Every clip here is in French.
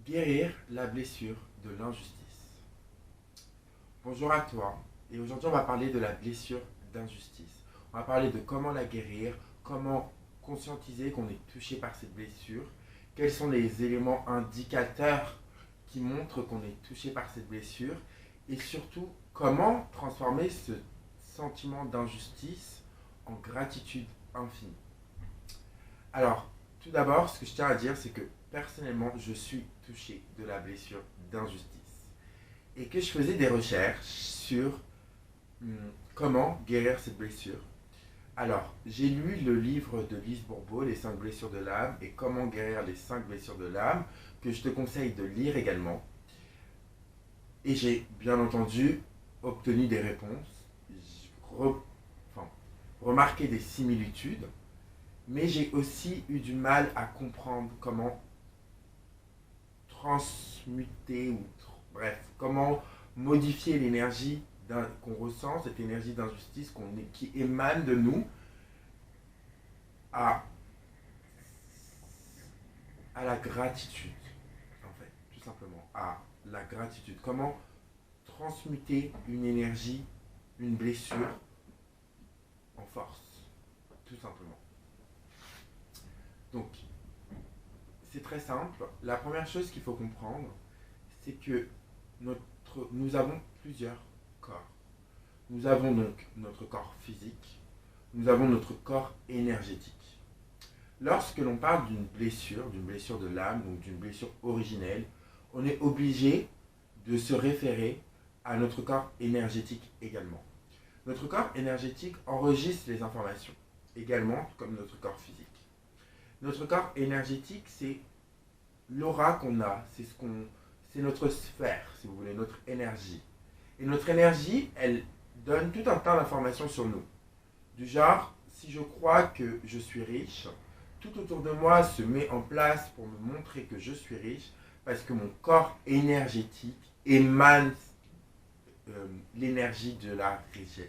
Guérir la blessure de l'injustice. Bonjour à toi, et aujourd'hui on va parler de la blessure d'injustice. On va parler de comment la guérir, comment conscientiser qu'on est touché par cette blessure, quels sont les éléments indicateurs qui montrent qu'on est touché par cette blessure, et surtout comment transformer ce sentiment d'injustice en gratitude infinie. Alors, tout d'abord, ce que je tiens à dire, c'est que personnellement, je suis touché de la blessure d'injustice. Et que je faisais des recherches sur comment guérir cette blessure. Alors, j'ai lu le livre de Lise Bourbeau, Les 5 blessures de l'âme, et comment guérir les 5 blessures de l'âme, que je te conseille de lire également. Et j'ai bien entendu obtenu des réponses, enfin, remarqué des similitudes, mais j'ai aussi eu du mal à comprendre comment transmuter ou bref, comment modifier l'énergie qu'on ressent, cette énergie d'injustice qui émane de nous à, à la gratitude, en fait, tout simplement, à la gratitude. Comment transmuter une énergie, une blessure en force, tout simplement. Donc, c'est très simple. La première chose qu'il faut comprendre, c'est que nous avons plusieurs corps. Nous avons donc notre corps physique, nous avons notre corps énergétique. Lorsque l'on parle d'une blessure de l'âme, donc d'une blessure originelle, on est obligé de se référer à notre corps énergétique également. Notre corps énergétique enregistre les informations, également comme notre corps physique. Notre corps énergétique, c'est l'aura qu'on a, c'est notre sphère, si vous voulez, notre énergie. Et notre énergie, elle donne tout un tas d'informations sur nous. Du genre, si je crois que je suis riche, tout autour de moi se met en place pour me montrer que je suis riche, parce que mon corps énergétique émane l'énergie de la richesse.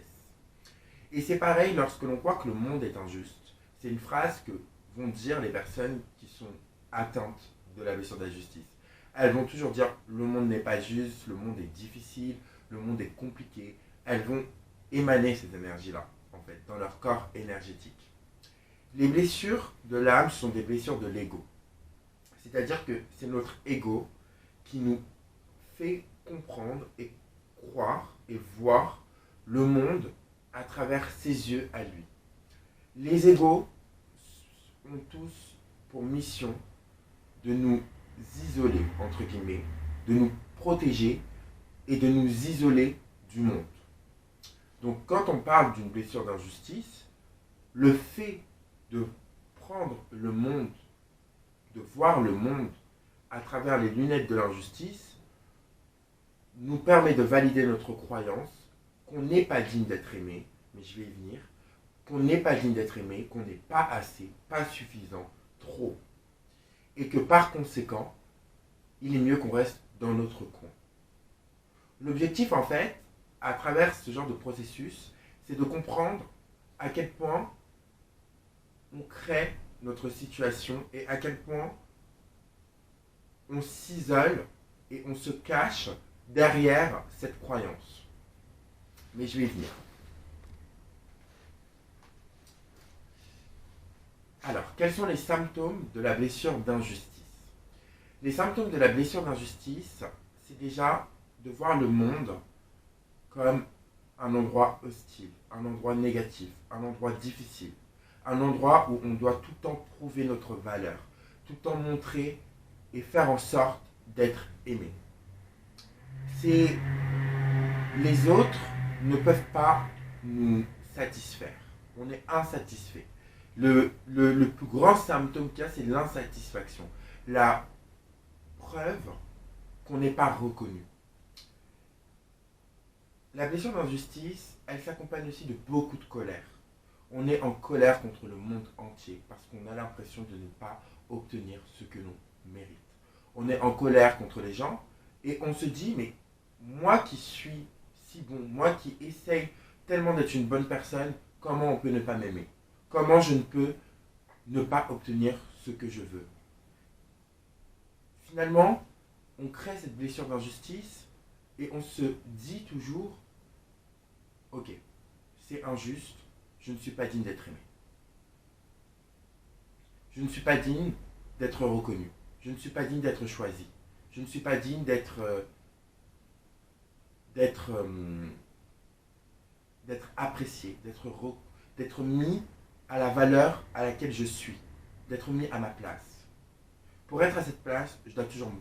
Et c'est pareil lorsque l'on croit que le monde est injuste. C'est une phrase que vont dire les personnes qui sont atteintes de la blessure d'injustice. Elles vont toujours dire le monde n'est pas juste, le monde est difficile, le monde est compliqué. Elles vont émaner cette énergie-là, en fait, dans leur corps énergétique. Les blessures de l'âme sont des blessures de l'ego. C'est-à-dire que c'est notre ego qui nous fait comprendre et croire et voir le monde à travers ses yeux à lui. Les égos ont tous pour mission de nous isoler, entre guillemets, de nous protéger et de nous isoler du monde. Donc quand on parle d'une blessure d'injustice, le fait de prendre le monde, de voir le monde à travers les lunettes de l'injustice, nous permet de valider notre croyance qu'on n'est pas digne d'être aimé, mais je vais y venir, qu'on n'est pas digne d'être aimé, qu'on n'est pas assez, pas suffisant, trop. Et que par conséquent, il est mieux qu'on reste dans notre coin. L'objectif, en fait, à travers ce genre de processus, c'est de comprendre à quel point on crée notre situation et à quel point on s'isole et on se cache derrière cette croyance. Mais je vais y venir. Alors, quels sont les symptômes de la blessure d'injustice? Les symptômes de la blessure d'injustice, c'est déjà de voir le monde comme un endroit hostile, un endroit négatif, un endroit difficile, un endroit où on doit tout le temps prouver notre valeur, tout le temps montrer et faire en sorte d'être aimé. C'est les autres ne peuvent pas nous satisfaire. On est insatisfait. Le plus grand symptôme qu'il y a, c'est l'insatisfaction. La preuve qu'on n'est pas reconnu. La blessure d'injustice, elle s'accompagne aussi de beaucoup de colère. On est en colère contre le monde entier parce qu'on a l'impression de ne pas obtenir ce que l'on mérite. On est en colère contre les gens et on se dit, mais moi qui suis si bon, moi qui essaye tellement d'être une bonne personne, comment on peut ne pas m'aimer? Comment je ne peux ne pas obtenir ce que je veux? Finalement, on crée cette blessure d'injustice et on se dit toujours, ok, c'est injuste, je ne suis pas digne d'être aimé. Je ne suis pas digne d'être reconnu. Je ne suis pas digne d'être choisi. Je ne suis pas digne d'être apprécié, d'être mis à la valeur à laquelle je suis, d'être mis à ma place. Pour être à cette place, je dois toujours me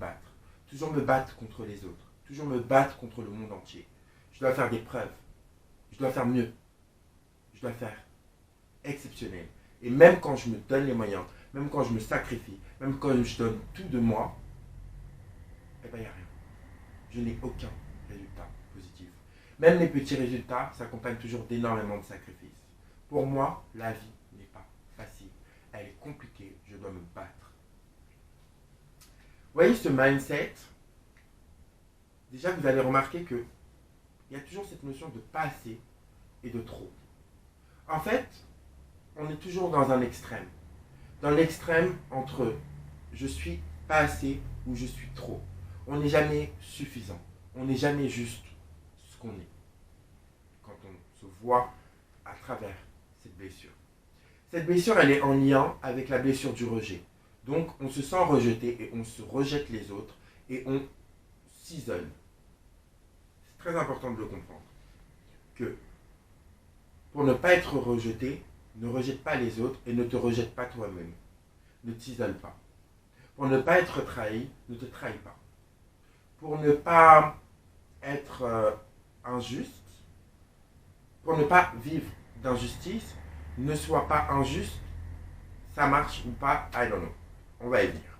battre contre les autres, toujours me battre contre le monde entier. Je dois faire des preuves, je dois faire mieux, je dois faire exceptionnel. Et même quand je me donne les moyens, même quand je me sacrifie, même quand je donne tout de moi, eh bien il n'y a rien. Je n'ai aucun résultat positif. Même les petits résultats s'accompagnent toujours d'énormément de sacrifices. Pour moi, la vie n'est pas facile. Elle est compliquée, je dois me battre. Vous voyez ce mindset, déjà vous allez remarquer qu'il y a toujours cette notion de pas assez et de trop. En fait, on est toujours dans un extrême. Dans l'extrême entre je suis pas assez ou je suis trop. On n'est jamais suffisant. On n'est jamais juste ce qu'on est. Quand on se voit à travers cette blessure. Cette blessure, elle est en lien avec la blessure du rejet. Donc, on se sent rejeté et on se rejette les autres et on s'isole. C'est très important de le comprendre. Que pour ne pas être rejeté, ne rejette pas les autres et ne te rejette pas toi-même. Ne t'isole pas. Pour ne pas être trahi, ne te trahis pas. Pour ne pas être injuste, pour ne pas vivre d'injustice, ne sois pas injuste, ça marche ou pas, I don't know. On va y venir.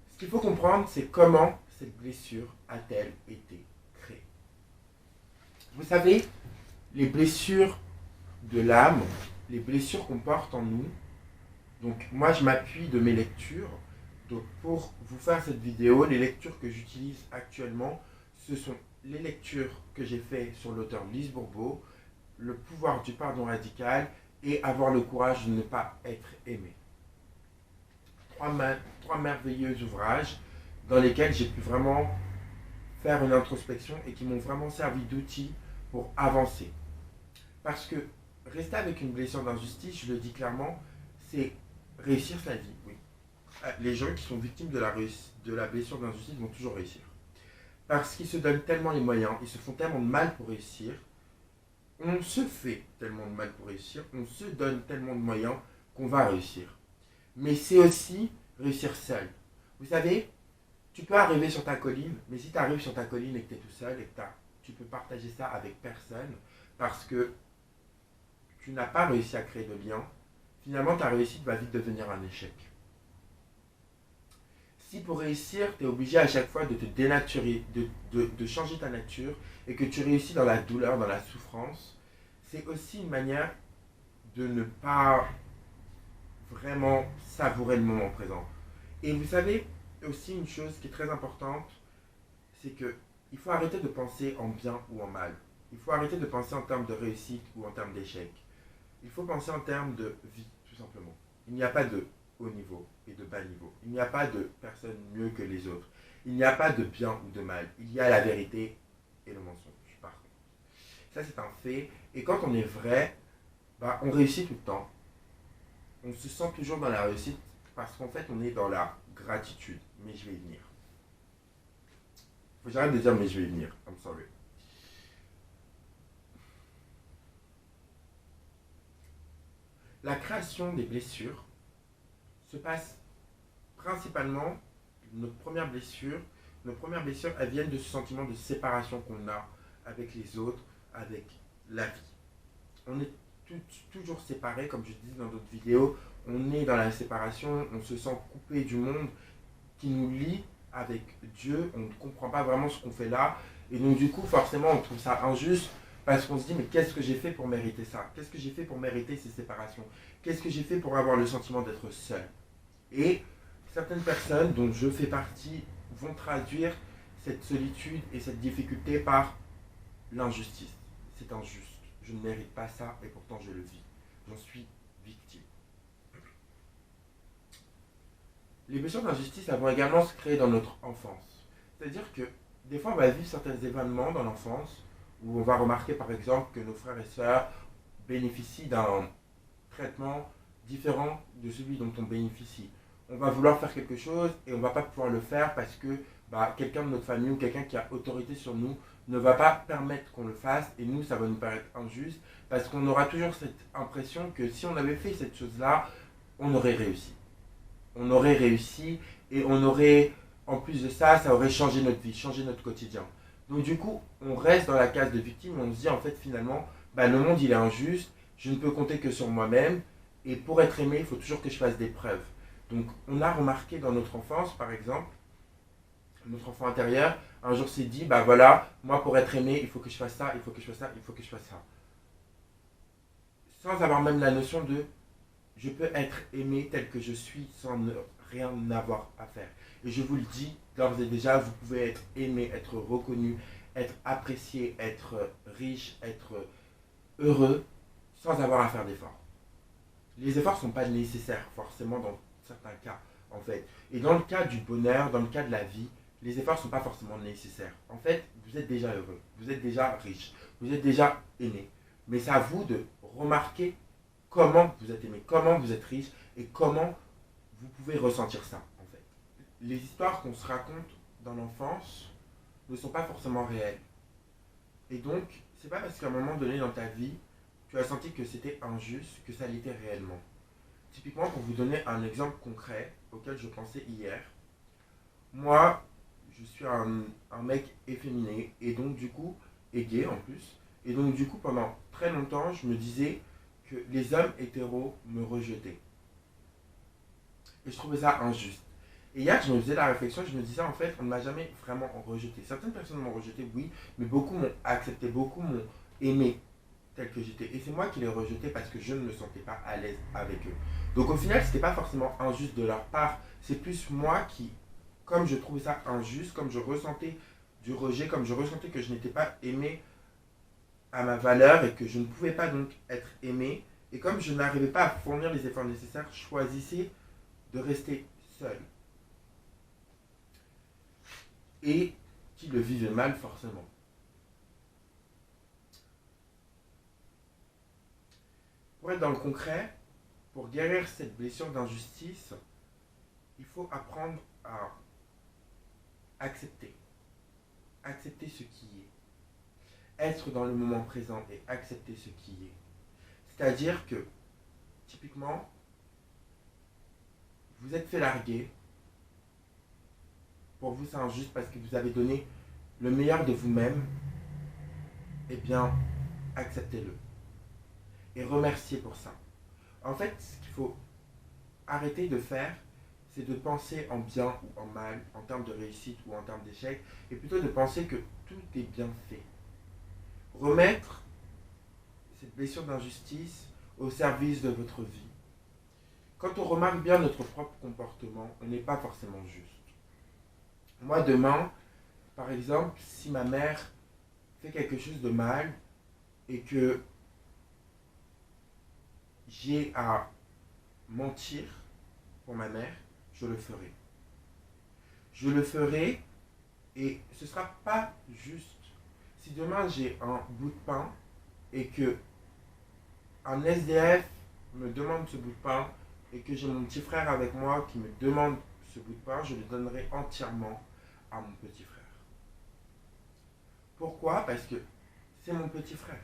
Ce qu'il faut comprendre, c'est comment cette blessure a-t-elle été créée. Vous savez, les blessures de l'âme, les blessures qu'on porte en nous, donc moi je m'appuie de mes lectures. Donc pour vous faire cette vidéo, les lectures que j'utilise actuellement, ce sont les lectures que j'ai faites sur l'auteur Lise Bourbeau, Le pouvoir du pardon radical et Avoir le courage de ne pas être aimé. Trois merveilleux ouvrages dans lesquels j'ai pu vraiment faire une introspection et qui m'ont vraiment servi d'outil pour avancer. Parce que rester avec une blessure d'injustice, je le dis clairement, c'est réussir sa vie, oui. Les gens qui sont victimes de la blessure d'injustice vont toujours réussir. Parce qu'ils se donnent tellement les moyens, ils se font tellement de mal pour réussir, on se fait tellement de mal pour réussir, on se donne tellement de moyens qu'on va réussir. Mais c'est aussi réussir seul. Vous savez, tu peux arriver sur ta colline, mais si tu arrives sur ta colline et que tu es tout seul et que tu peux partager ça avec personne, parce que tu n'as pas réussi à créer de lien, finalement ta réussite va vite devenir un échec. Si pour réussir, tu es obligé à chaque fois de te dénaturer, de changer ta nature, et que tu réussis dans la douleur, dans la souffrance, c'est aussi une manière de ne pas vraiment savourer le moment présent. Et vous savez, aussi une chose qui est très importante, c'est qu'il faut arrêter de penser en bien ou en mal. Il faut arrêter de penser en termes de réussite ou en termes d'échec. Il faut penser en termes de vie, tout simplement. Il n'y a pas de haut niveau et de bas niveau. Il n'y a pas de personne mieux que les autres. Il n'y a pas de bien ou de mal. Il y a la vérité et le mensonge, par contre. Ça, c'est un fait. Et quand on est vrai, on réussit tout le temps. On se sent toujours dans la réussite parce qu'en fait, on est dans la gratitude. Mais je vais y venir. Faut que j'arrête de dire mais je vais y venir. I'm sorry. La création des blessures se passe principalement, nos premières blessures, elles viennent de ce sentiment de séparation qu'on a avec les autres, avec la vie. On est toujours séparés, comme je disais dans d'autres vidéos, on est dans la séparation, on se sent coupé du monde qui nous lie avec Dieu, on ne comprend pas vraiment ce qu'on fait là, et donc du coup forcément on trouve ça injuste, parce qu'on se dit mais qu'est-ce que j'ai fait pour mériter ça? Qu'est-ce que j'ai fait pour mériter ces séparations? Qu'est-ce que j'ai fait pour avoir le sentiment d'être seul? Et certaines personnes, dont je fais partie, vont traduire cette solitude et cette difficulté par l'injustice. C'est injuste. Je ne mérite pas ça et pourtant je le vis. J'en suis victime. Les blessures d'injustice, elles vont également se créer dans notre enfance. C'est-à-dire que des fois, on va vivre certains événements dans l'enfance où on va remarquer par exemple que nos frères et sœurs bénéficient d'un traitement différent de celui dont on bénéficie. On va vouloir faire quelque chose et on ne va pas pouvoir le faire parce que quelqu'un de notre famille ou quelqu'un qui a autorité sur nous ne va pas permettre qu'on le fasse et nous, ça va nous paraître injuste parce qu'on aura toujours cette impression que si on avait fait cette chose-là, on aurait réussi. On aurait réussi et on aurait, en plus de ça, ça aurait changé notre vie, changé notre quotidien. Donc du coup, on reste dans la case de victime et on se dit en fait finalement, le monde il est injuste, je ne peux compter que sur moi-même et pour être aimé, il faut toujours que je fasse des preuves. Donc on a remarqué dans notre enfance, par exemple, notre enfant intérieur, un jour s'est dit, voilà, moi pour être aimé, il faut que je fasse ça, il faut que je fasse ça, il faut que je fasse ça. Sans avoir même la notion de je peux être aimé tel que je suis sans rien avoir à faire. Et je vous le dis, d'ores et déjà, vous pouvez être aimé, être reconnu, être apprécié, être riche, être heureux, sans avoir à faire d'efforts. Les efforts ne sont pas nécessaires, forcément, dans certains cas, en fait. Et dans le cas du bonheur, dans le cas de la vie, les efforts ne sont pas forcément nécessaires. En fait, vous êtes déjà heureux, vous êtes déjà riche, vous êtes déjà aimé. Mais c'est à vous de remarquer comment vous êtes aimé, comment vous êtes riche et comment vous pouvez ressentir ça, en fait. Les histoires qu'on se raconte dans l'enfance ne sont pas forcément réelles. Et donc, c'est pas parce qu'à un moment donné dans ta vie, tu as senti que c'était injuste que ça l'était réellement. Typiquement, pour vous donner un exemple concret auquel je pensais hier, moi, je suis un mec efféminé et donc du coup, et gay en plus. Et donc du coup, pendant très longtemps, je me disais que les hommes hétéros me rejetaient. Et je trouvais ça injuste. Et hier, je me faisais la réflexion, je me disais en fait, on ne m'a jamais vraiment rejeté. Certaines personnes m'ont rejeté, oui, mais beaucoup m'ont accepté, beaucoup m'ont aimé tel que j'étais. Et c'est moi qui les rejetais parce que je ne me sentais pas à l'aise avec eux. Donc au final, c'était pas forcément injuste de leur part. C'est plus moi qui, comme je trouvais ça injuste, comme je ressentais du rejet, comme je ressentais que je n'étais pas aimé à ma valeur et que je ne pouvais pas donc être aimé, et comme je n'arrivais pas à fournir les efforts nécessaires, je choisissais de rester seul. Et qui le vivait mal forcément. Pour être dans le concret, pour guérir cette blessure d'injustice, il faut apprendre à accepter. Accepter ce qui est. Être dans le moment présent et accepter ce qui est. C'est-à-dire que, typiquement, vous êtes fait larguer. Pour vous, c'est injuste parce que vous avez donné le meilleur de vous-même. Eh bien, acceptez-le. Et remerciez pour ça. En fait, ce qu'il faut arrêter de faire, c'est de penser en bien ou en mal, en termes de réussite ou en termes d'échec, et plutôt de penser que tout est bien fait. Remettre cette blessure d'injustice au service de votre vie. Quand on remarque bien notre propre comportement, on n'est pas forcément juste. Moi, demain, par exemple, si ma mère fait quelque chose de mal et que j'ai à mentir pour ma mère, je le ferai. Je le ferai et ce ne sera pas juste. Si demain j'ai un bout de pain et que un SDF me demande ce bout de pain et que j'ai mon petit frère avec moi qui me demande ce bout de pain, je le donnerai entièrement à mon petit frère. Pourquoi? Parce que c'est mon petit frère.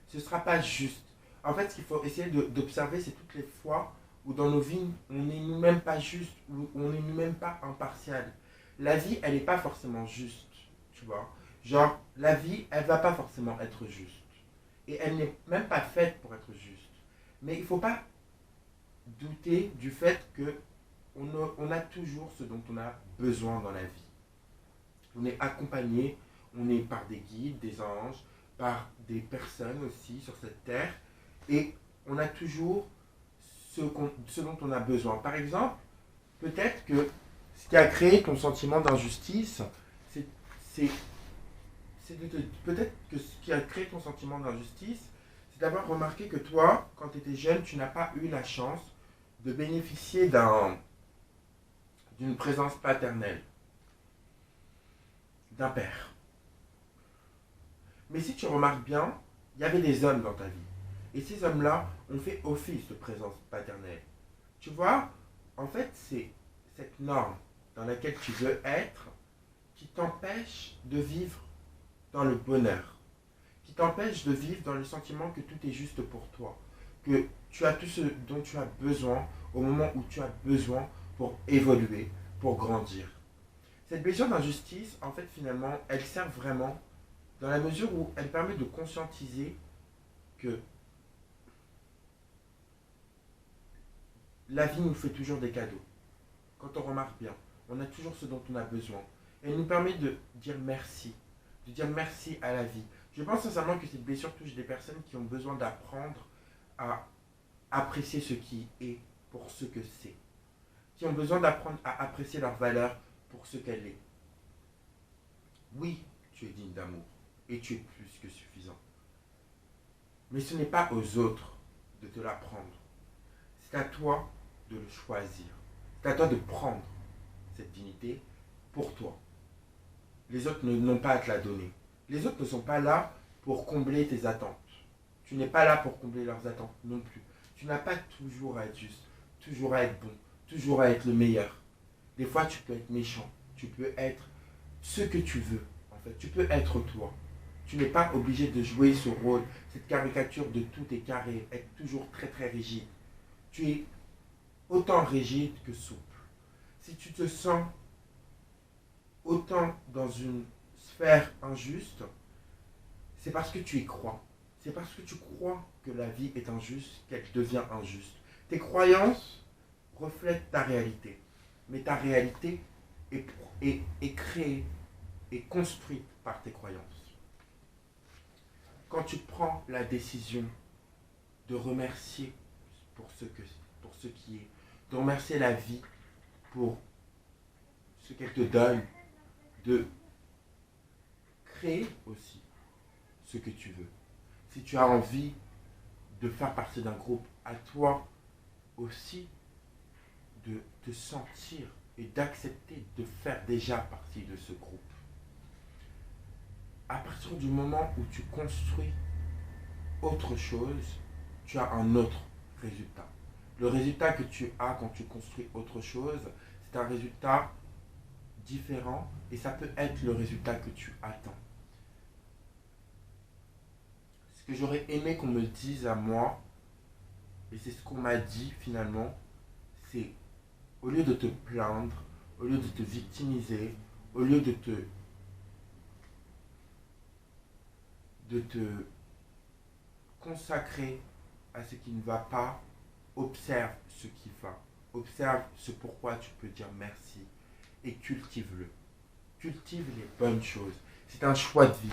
Ce ne sera pas juste. En fait, ce qu'il faut essayer d'observer, c'est toutes les fois où dans nos vies, on n'est nous-mêmes pas juste, où on n'est nous-mêmes pas impartial. La vie, elle n'est pas forcément juste, tu vois. Genre, la vie, elle ne va pas forcément être juste. Et elle n'est même pas faite pour être juste. Mais il ne faut pas douter du fait que on a toujours ce dont on a besoin dans la vie. On est accompagné, on est par des guides, des anges, par des personnes aussi sur cette terre. Et on a toujours ce dont on a besoin. Par exemple, peut-être que ce qui a créé ton sentiment d'injustice, peut-être que ce qui a créé ton sentiment d'injustice, c'est d'avoir remarqué que toi, quand tu étais jeune, tu n'as pas eu la chance de bénéficier d'une présence paternelle, d'un père. Mais si tu remarques bien, il y avait des hommes dans ta vie. Et ces hommes-là ont fait office de présence paternelle. Tu vois, en fait, c'est cette norme dans laquelle tu veux être qui t'empêche de vivre dans le bonheur, qui t'empêche de vivre dans le sentiment que tout est juste pour toi, que tu as tout ce dont tu as besoin au moment où tu as besoin pour évoluer, pour grandir. Cette blessure d'injustice, en fait, finalement, elle sert vraiment dans la mesure où elle permet de conscientiser que la vie nous fait toujours des cadeaux. Quand on remarque bien, on a toujours ce dont on a besoin. Et elle nous permet de dire merci, de dire merci à la vie. Je pense sincèrement que cette blessure touche des personnes qui ont besoin d'apprendre à apprécier ce qui est pour ce que c'est, qui ont besoin d'apprendre à apprécier leur valeur pour ce qu'elle est. Oui, tu es digne d'amour et tu es plus que suffisant. Mais ce n'est pas aux autres de te l'apprendre. C'est à toi de le choisir. C'est à toi de prendre cette dignité pour toi. Les autres n'ont pas à te la donner. Les autres ne sont pas là pour combler tes attentes. Tu n'es pas là pour combler leurs attentes non plus. Tu n'as pas toujours à être juste, toujours à être bon, toujours à être le meilleur. Des fois, tu peux être méchant. Tu peux être ce que tu veux. En fait, tu peux être toi. Tu n'es pas obligé de jouer ce rôle, cette caricature de tout est carré, être toujours très très rigide. Tu es autant rigide que souple. Si tu te sens autant dans une sphère injuste, c'est parce que tu y crois. C'est parce que tu crois que la vie est injuste qu'elle devient injuste. Tes croyances reflètent ta réalité. Mais ta réalité est créée et construite par tes croyances. Quand tu prends la décision de remercier pour ce qui est, de remercier la vie pour ce qu'elle te donne, de créer aussi ce que tu veux. Si tu as envie de faire partie d'un groupe, à toi aussi de te sentir et d'accepter de faire déjà partie de ce groupe. À partir du moment où tu construis autre chose, tu as un autre résultat. Le résultat que tu as quand tu construis autre chose, c'est un résultat différent et ça peut être le résultat que tu attends. Ce que j'aurais aimé qu'on me dise à moi, et c'est ce qu'on m'a dit finalement, c'est au lieu de te plaindre, au lieu de te victimiser, au lieu de te consacrer à ce qui ne va pas, observe ce qui va. Observe ce pourquoi tu peux dire merci et cultive-le. Cultive les bonnes choses. C'est un choix de vie.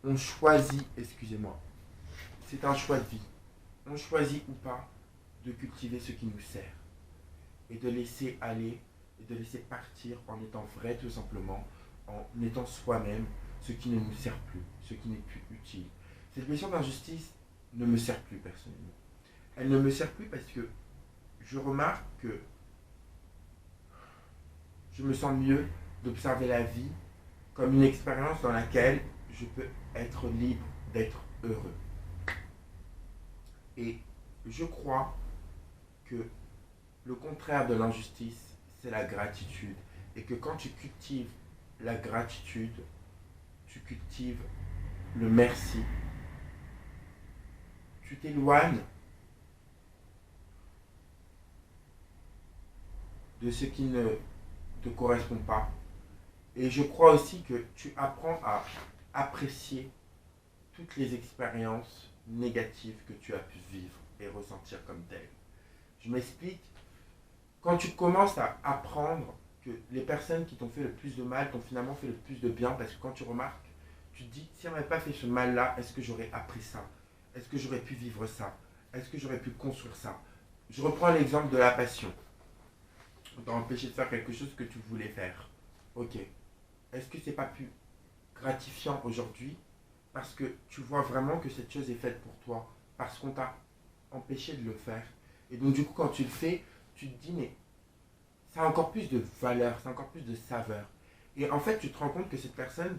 On choisit, excusez-moi, c'est un choix de vie. On choisit ou pas de cultiver ce qui nous sert et de laisser aller et de laisser partir en étant vrai tout simplement, en étant soi-même ce qui ne nous sert plus, ce qui n'est plus utile. Cette blessure d'injustice ne me sert plus personnellement. Elle ne me sert plus parce que je remarque que je me sens mieux d'observer la vie comme une expérience dans laquelle je peux être libre d'être heureux. Et je crois que le contraire de l'injustice, c'est la gratitude. Et que quand tu cultives la gratitude, tu cultives le merci. Tu t'éloignes de ce qui ne te correspond pas. Et je crois aussi que tu apprends à apprécier toutes les expériences négatives que tu as pu vivre et ressentir comme telles. Je m'explique. Quand tu commences à apprendre que les personnes qui t'ont fait le plus de mal t'ont finalement fait le plus de bien, parce que quand tu remarques, tu te dis, si on n'avait pas fait ce mal-là, est-ce que j'aurais appris ça? Est-ce que j'aurais pu vivre ça? Est-ce que j'aurais pu construire ça? Je reprends l'exemple de la passion. On t'a empêché de faire quelque chose que tu voulais faire. Ok. Est-ce que c'est pas plus gratifiant aujourd'hui parce que tu vois vraiment que cette chose est faite pour toi, parce qu'on t'a empêché de le faire. Et donc du coup, quand tu le fais, tu te dis, mais ça a encore plus de valeur, ça a encore plus de saveur. Et en fait, tu te rends compte que cette personne,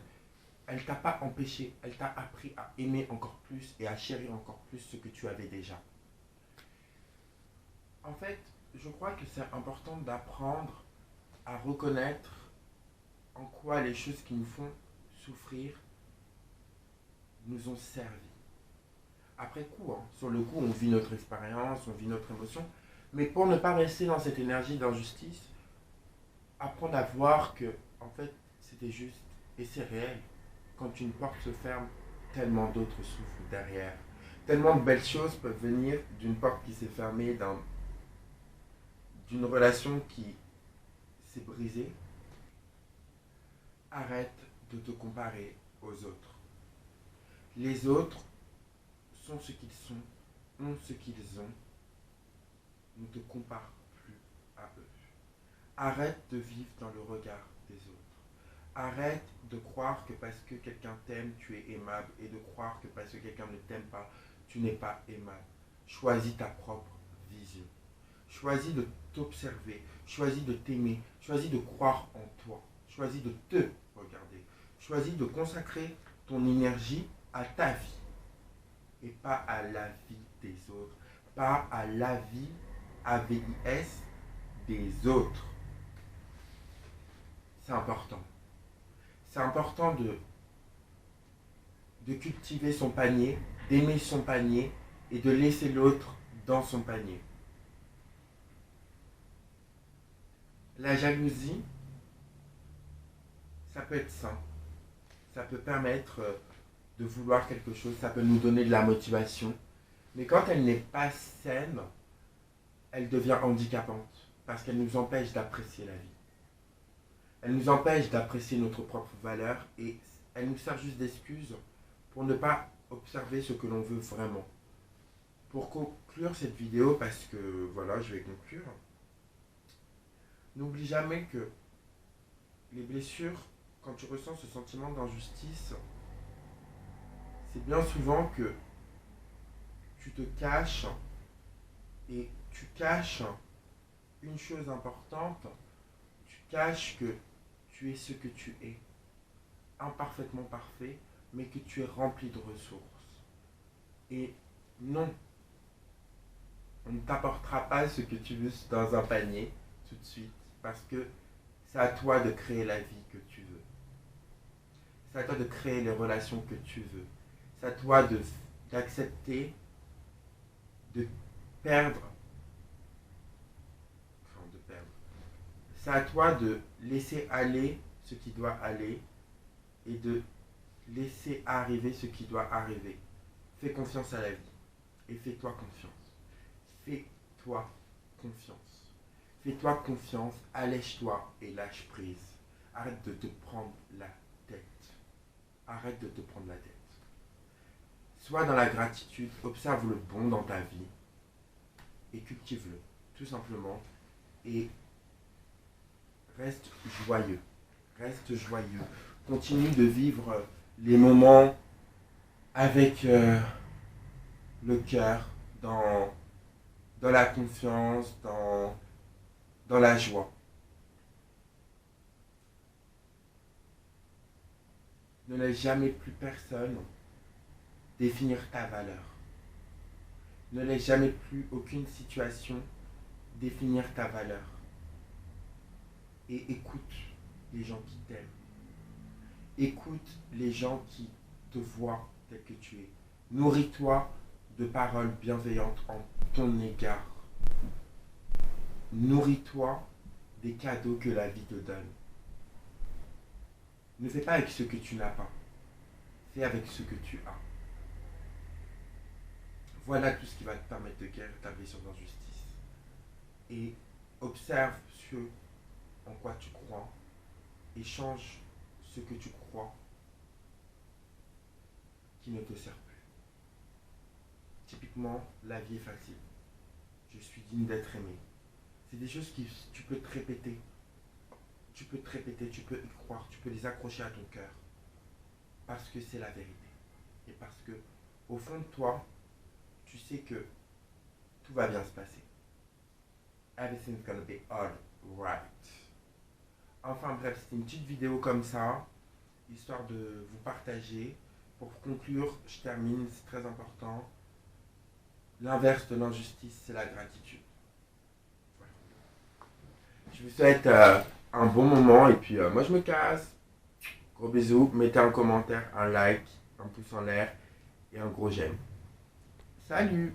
elle t'a pas empêché, elle t'a appris à aimer encore plus et à chérir encore plus ce que tu avais déjà. En fait, je crois que c'est important d'apprendre à reconnaître en quoi les choses qui nous font souffrir nous ont servi. Après coup, hein, sur le coup, on vit notre expérience, on vit notre émotion, mais pour ne pas rester dans cette énergie d'injustice, apprendre à voir que, en fait, c'était juste et c'est réel. Quand une porte se ferme, tellement d'autres souffrent derrière. Tellement de belles choses peuvent venir d'une porte qui s'est fermée, d'une relation qui s'est brisée. Arrête de te comparer aux autres. Les autres sont ce qu'ils sont, ont ce qu'ils ont. Ne te compare plus à eux. Arrête de vivre dans le regard des autres. Arrête de croire que parce que quelqu'un t'aime, tu es aimable et de croire que parce que quelqu'un ne t'aime pas, tu n'es pas aimable. Choisis ta propre vision. Choisis de t'observer. Choisis de t'aimer. Choisis de croire en toi. Choisis de te regarder. Choisis de consacrer ton énergie à ta vie et pas à la vie des autres. Pas à la vie, AVIS, des autres. C'est important. C'est important de cultiver son panier, d'aimer son panier et de laisser l'autre dans son panier. La jalousie, ça peut être sain. Ça peut permettre de vouloir quelque chose, ça peut nous donner de la motivation. Mais quand elle n'est pas saine, elle devient handicapante parce qu'elle nous empêche d'apprécier la vie. Elle nous empêche d'apprécier notre propre valeur et elle nous sert juste d'excuse pour ne pas observer ce que l'on veut vraiment. Pour conclure cette vidéo, parce que voilà, je vais conclure, n'oublie jamais que les blessures, quand tu ressens ce sentiment d'injustice, c'est bien souvent que tu te caches et tu caches une chose importante, tu caches que tu es ce que tu es, imparfaitement parfait, mais que tu es rempli de ressources. Et non, on ne t'apportera pas ce que tu veux dans un panier tout de suite, parce que c'est à toi de créer la vie que tu veux. C'est à toi de créer les relations que tu veux. C'est à toi d'accepter de perdre. Enfin, de perdre. C'est à toi de laisser aller ce qui doit aller et de laisser arriver ce qui doit arriver. Fais confiance à la vie et fais-toi confiance. Fais-toi confiance. Fais-toi confiance, allège-toi et lâche prise. Arrête de te prendre la tête. Arrête de te prendre la tête. Sois dans la gratitude, observe le bon dans ta vie et cultive-le, tout simplement. Et reste joyeux. Reste joyeux. Continue de vivre les moments avec le cœur, dans la confiance, dans la joie. Ne laisse jamais plus personne définir ta valeur. Ne laisse jamais plus aucune situation définir ta valeur. Et écoute les gens qui t'aiment. Écoute les gens qui te voient tel que tu es. Nourris-toi de paroles bienveillantes en ton égard. Nourris-toi des cadeaux que la vie te donne. Ne fais pas avec ce que tu n'as pas. Fais avec ce que tu as. Voilà tout ce qui va te permettre de guérir ta blessure d'injustice. Et observe ce en quoi tu crois et change ce que tu crois qui ne te sert plus. Typiquement, la vie est facile. Je suis digne d'être aimé. C'est des choses que tu peux te répéter. Tu peux te répéter, tu peux y croire, tu peux les accrocher à ton cœur. Parce que c'est la vérité. Et parce que, au fond de toi, tu sais que tout va bien se passer. Everything's gonna be alright. right. Enfin bref, c'était une petite vidéo comme ça, histoire de vous partager. Pour conclure, je termine, c'est très important. L'inverse de l'injustice, c'est la gratitude. Voilà. Je vous souhaite un bon moment et puis moi je me casse. Gros bisous, mettez un commentaire, un like, un pouce en l'air et un gros j'aime. Salut!